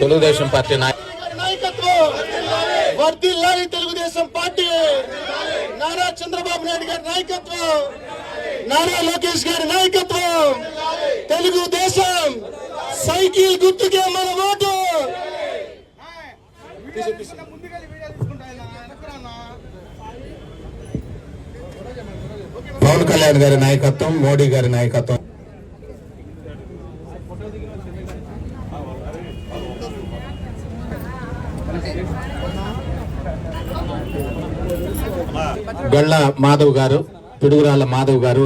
Telugu Desam party నాయకత్వం వర్ధిల్లాలి. Telugu Desam party Nara Chandrababu Naidu గారి నాయకత్వం, నారా లోకేష్ గారి నాయకత్వం. తెలుగుదేశం సైకిల్ గుర్తుకే మన ఓటు. పవన్ కళ్యాణ్ గారి నాయకత్వం, మోడీ గారి నాయకత్వం. గళ్ళ మాధవ్ గారు, పిడుగురాళ్ళ మాధవ్ గారు